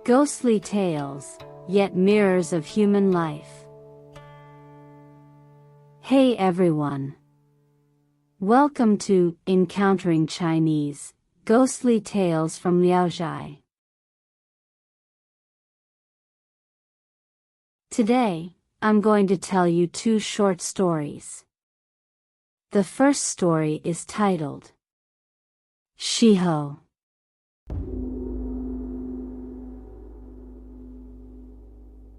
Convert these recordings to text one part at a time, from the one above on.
Ghostly tales, yet mirrors of human life. Hey everyone! Welcome to Encountering Chinese, Ghostly Tales from Zhai. Today, I'm going to tell you two short stories. The first story is titled Xihou.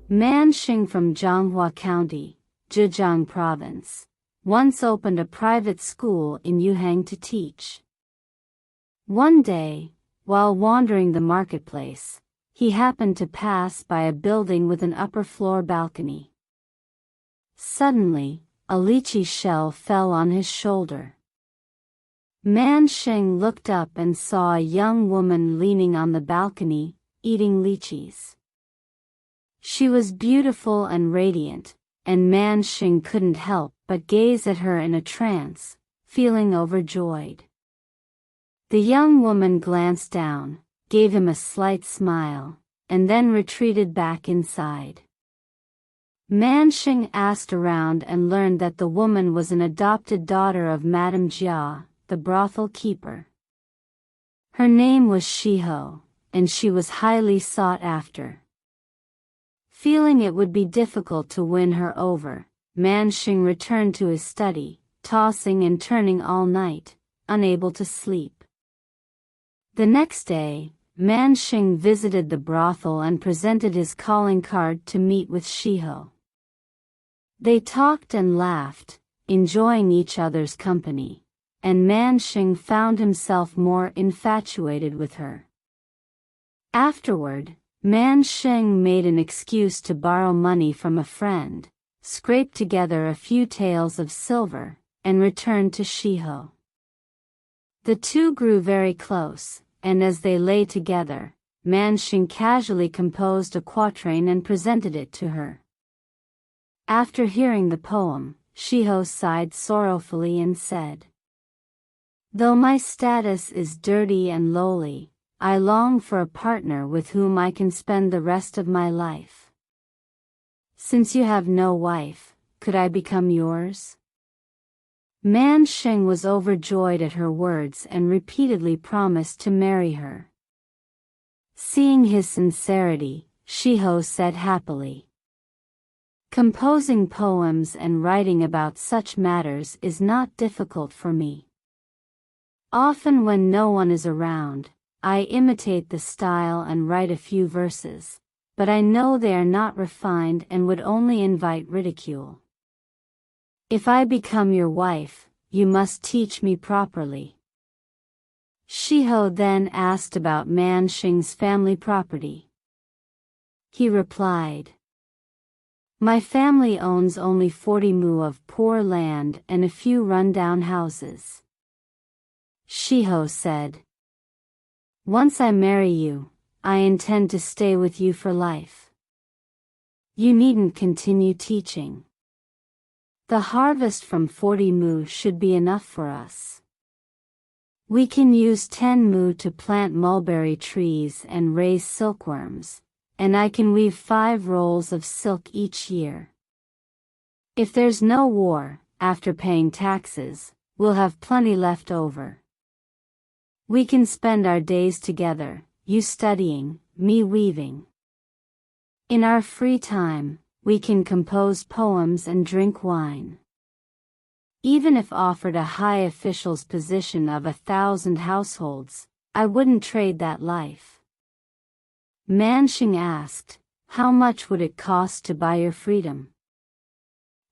Man Xing from Zhonghua County, Zhejiang Province, once opened a private school in Yuhang to teach. One day, while wandering the marketplace, he happened to pass by a building with an upper-floor balcony. Suddenly, a lychee shell fell on his shoulder. Man Xing looked up and saw a young woman leaning on the balcony, eating lychees. She was beautiful and radiant, and Man Xing couldn't help but gaze at her in a trance, feeling overjoyed. The young woman glanced down, gave him a slight smile, and then retreated back inside. Man Xing asked around and learned that the woman was an adopted daughter of Madame Jia, the brothel keeper. Her name was Xihou, and she was highly sought after. Feeling it would be difficult to win her over, Man Xing returned to his study, tossing and turning all night, unable to sleep. The next day, Man Xing visited the brothel and presented his calling card to meet with Xihou. They talked and laughed, enjoying each other's company, and Man Xing found himself more infatuated with her. Afterward, Man Xing made an excuse to borrow money from a friend, scraped together a few taels of silver, and returned to Xihou. The two grew very close, and as they lay together, Man Xing casually composed a quatrain and presented it to her. After hearing the poem, Xihou sighed sorrowfully and said, "Though my status is dirty and lowly, I long for a partner with whom I can spend the rest of my life. Since you have no wife, could I become yours?" Man Xing was overjoyed at her words and repeatedly promised to marry her. Seeing his sincerity, Xihou said happily, "Composing poems and writing about such matters is not difficult for me. Often when no one is around, I imitate the style and write a few verses, but I know they are not refined and would only invite ridicule. If I become your wife, you must teach me properly." Xihou then asked about Man Xing's family property. He replied, "My family owns only 40 mu of poor land and a few run-down houses." Xihou said, "Once I marry you, I intend to stay with you for life. You needn't continue teaching. The harvest from 40 mu should be enough for us. We can use 10 mu to plant mulberry trees and raise silkworms, and I can weave 5 rolls of silk each year. If there's no war, after paying taxes, we'll have plenty left over. We can spend our days together, you studying, me weaving. In our free time, we can compose poems and drink wine. Even if offered a high official's position of 1,000 households, I wouldn't trade that life." Man Xing asked, "How much would it cost to buy your freedom?"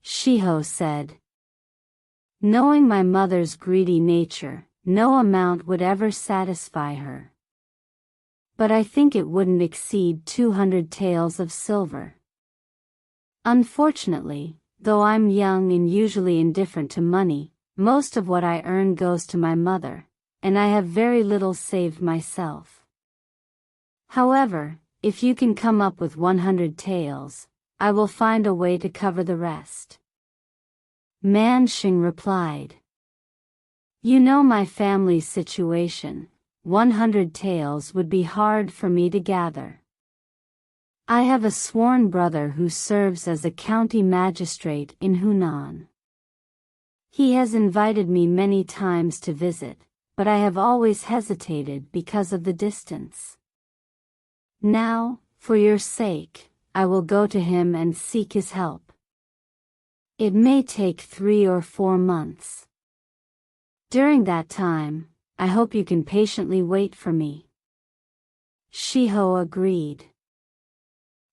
Xihou said, "Knowing my mother's greedy nature, no amount would ever satisfy her. But I think it wouldn't exceed 200 taels of silver. Unfortunately, though I'm young and usually indifferent to money, most of what I earn goes to my mother, and I have very little saved myself. However, if you can come up with 100 taels, I will find a way to cover the rest." Man Xing replied, "You know my family's situation, 100 taels would be hard for me to gather. I have a sworn brother who serves as a county magistrate in Hunan. He has invited me many times to visit, but I have always hesitated because of the distance. Now, for your sake, I will go to him and seek his help. It may take 3 or 4 months. During that time, I hope you can patiently wait for me. Xihou agreed.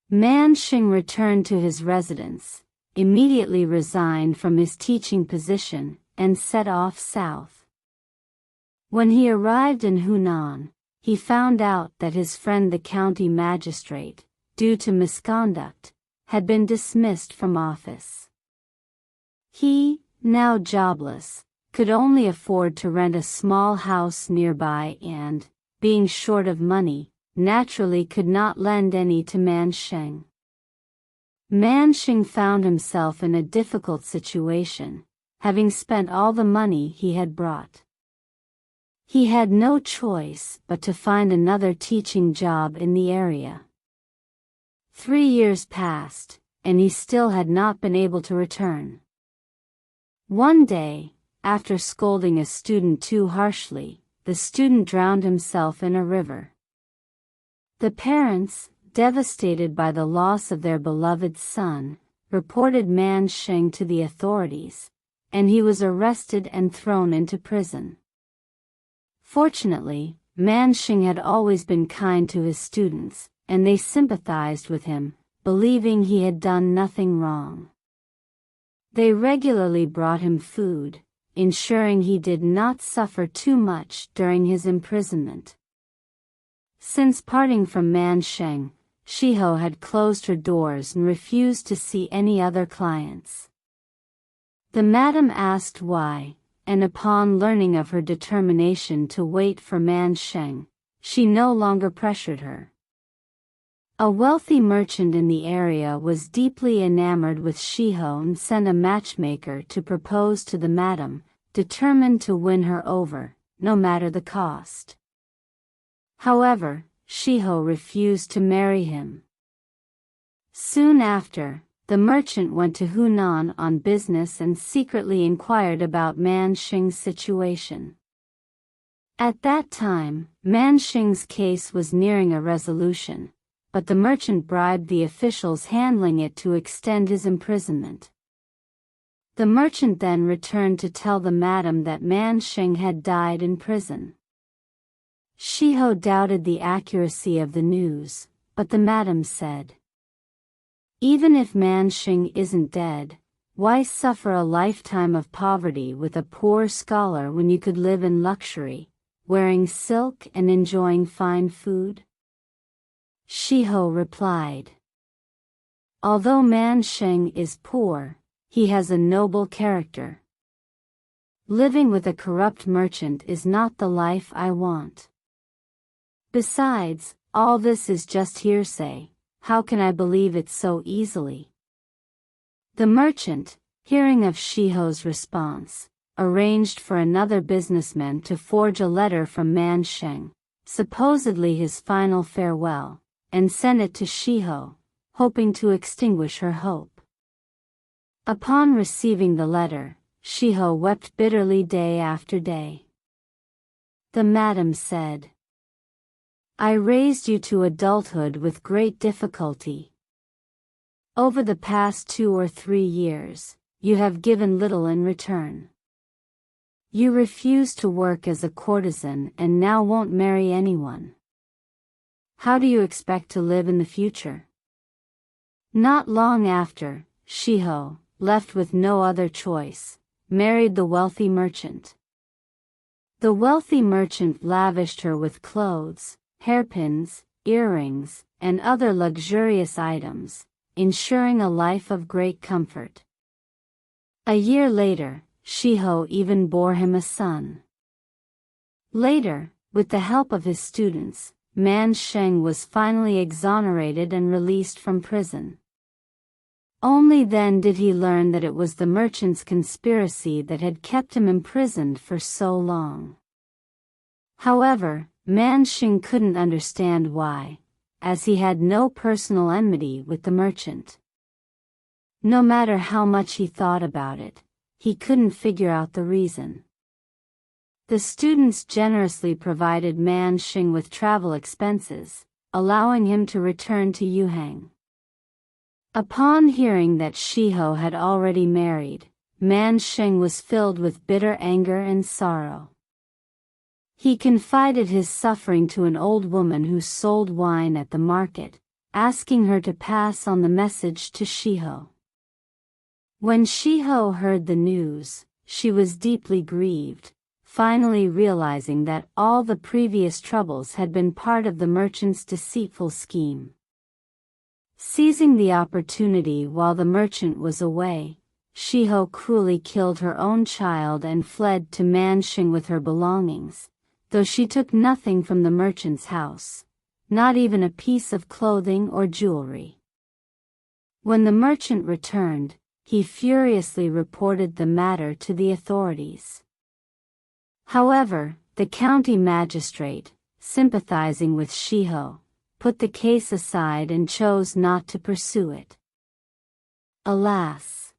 Man Xing returned to his residence, immediately resigned from his teaching position, and set off south. When he arrived in Hunan, he found out that his friend the county magistrate, due to misconduct, had been dismissed from office. He, now jobless, could only afford to rent a small house nearby and, being short of money, naturally could not lend any to Man Xing. Man Xing found himself in a difficult situation, having spent all the money he had brought. He had no choice but to find another teaching job in the area. 3 years passed, and he still had not been able to return. One day, after scolding a student too harshly, the student drowned himself in a river. The parents, devastated by the loss of their beloved son, reported Man Xing to the authorities, and he was arrested and thrown into prison. Fortunately, Man Xing had always been kind to his students, and they sympathized with him, believing he had done nothing wrong. They regularly brought him food, ensuring he did not suffer too much during his imprisonment. Since parting from Man Xing, Xihou had closed her doors and refused to see any other clients. The madam asked why, and upon learning of her determination to wait for Man Xing, she no longer pressured her. A wealthy merchant in the area was deeply enamored with Xihou and sent a matchmaker to propose to the madam, determined to win her over, no matter the cost. However, Xihou refused to marry him. Soon after, the merchant went to Hunan on business and secretly inquired about Man Xing's situation. At that time, Man Xing's case was nearing a resolution, but the merchant bribed the officials handling it to extend his imprisonment. The merchant then returned to tell the madam that Man Xing had died in prison. Xihou doubted the accuracy of the news, but the madam said, "Even if Man Xing isn't dead, why suffer a lifetime of poverty with a poor scholar when you could live in luxury, wearing silk and enjoying fine food?" Xihou replied, "Although Man Xing is poor, he has a noble character. Living with a corrupt merchant is not the life I want. Besides, all this is just hearsay. How can I believe it so easily?" The merchant, hearing of Xihou's response, arranged for another businessman to forge a letter from Man Xing, supposedly his final farewell, and sent it to Xihou, hoping to extinguish her hope. Upon receiving the letter, Xihou wept bitterly day after day. The madam said, "I raised you to adulthood with great difficulty. Over the past 2 or 3 years, you have given little in return. You refuse to work as a courtesan and now won't marry anyone. How do you expect to live in the future?" Not long after, Xihou, left with no other choice, married the wealthy merchant. The wealthy merchant lavished her with clothes, hairpins, earrings, and other luxurious items, ensuring a life of great comfort. A year later, Xihou even bore him a son. Later, with the help of his students, Man Xing was finally exonerated and released from prison. Only then did he learn that it was the merchant's conspiracy that had kept him imprisoned for so long. However, Man Xing couldn't understand why, as he had no personal enmity with the merchant. No matter how much he thought about it, he couldn't figure out the reason. The students generously provided Man Xing with travel expenses, allowing him to return to Yuhang. Upon hearing that Xihou had already married, Man Xing was filled with bitter anger and sorrow. He confided his suffering to an old woman who sold wine at the market, asking her to pass on the message to Xihou. When Xihou heard the news, she was deeply grieved, finally realizing that all the previous troubles had been part of the merchant's deceitful scheme. Seizing the opportunity while the merchant was away, Xihou cruelly killed her own child and fled to Man Xing with her belongings, though she took nothing from the merchant's house, not even a piece of clothing or jewelry. When the merchant returned, he furiously reported the matter to the authorities. However, the county magistrate, sympathizing with Xihou, put the case aside and chose not to pursue it. Alas!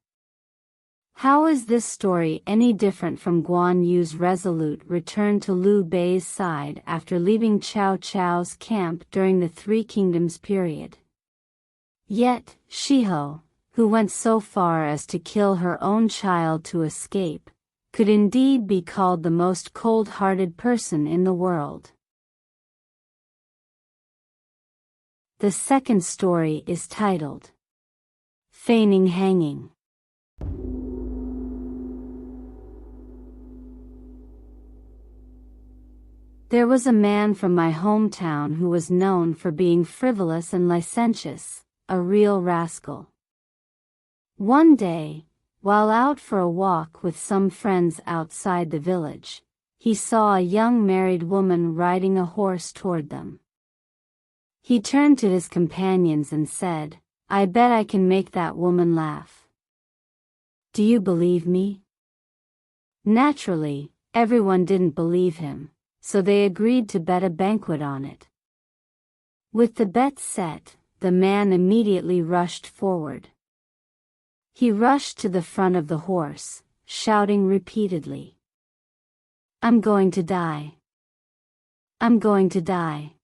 How is this story any different from Guan Yu's resolute return to Liu Bei's side after leaving Cao Cao's camp during the Three Kingdoms period? Yet, Xihou, who went so far as to kill her own child to escape, could indeed be called the most cold-hearted person in the world. The second story is titled Feigning Hanging. There was a man from my hometown who was known for being frivolous and licentious, a real rascal. One day, while out for a walk with some friends outside the village, he saw a young married woman riding a horse toward them. He turned to his companions and said, "I bet I can make that woman laugh. Do you believe me?" Naturally, everyone didn't believe him, so they agreed to bet a banquet on it. With the bet set, the man immediately rushed forward. He rushed to the front of the horse, shouting repeatedly, "I'm going to die. I'm going to die."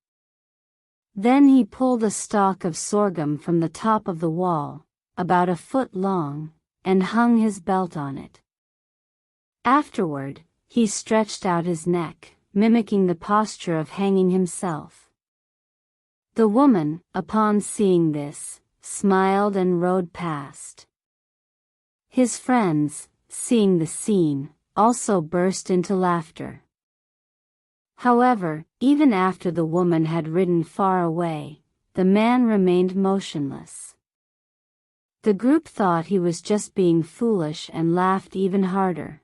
Then he pulled a stalk of sorghum from the top of the wall, about a foot long, and hung his belt on it. Afterward, he stretched out his neck, mimicking the posture of hanging himself. The woman, upon seeing this, smiled and rode past. His friends, seeing the scene, also burst into laughter. However, even after the woman had ridden far away, the man remained motionless. The group thought he was just being foolish and laughed even harder.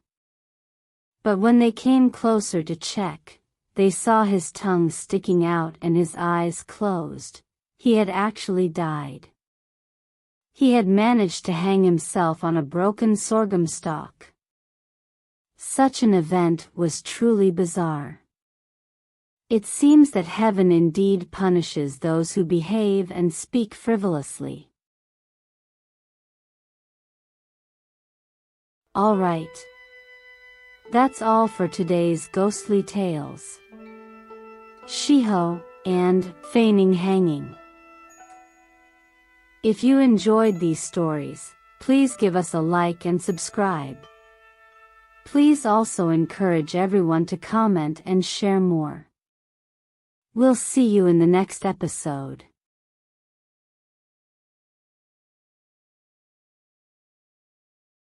But when they came closer to check, they saw his tongue sticking out and his eyes closed. He had actually died. He had managed to hang himself on a broken sorghum stalk. Such an event was truly bizarre. It seems that heaven indeed punishes those who behave and speak frivolously. All right. That's all for today's ghostly tales. Xihou and Feigning Hanging. If you enjoyed these stories, please give us a like and subscribe. Please also encourage everyone to comment and share more. We'll see you in the next episode.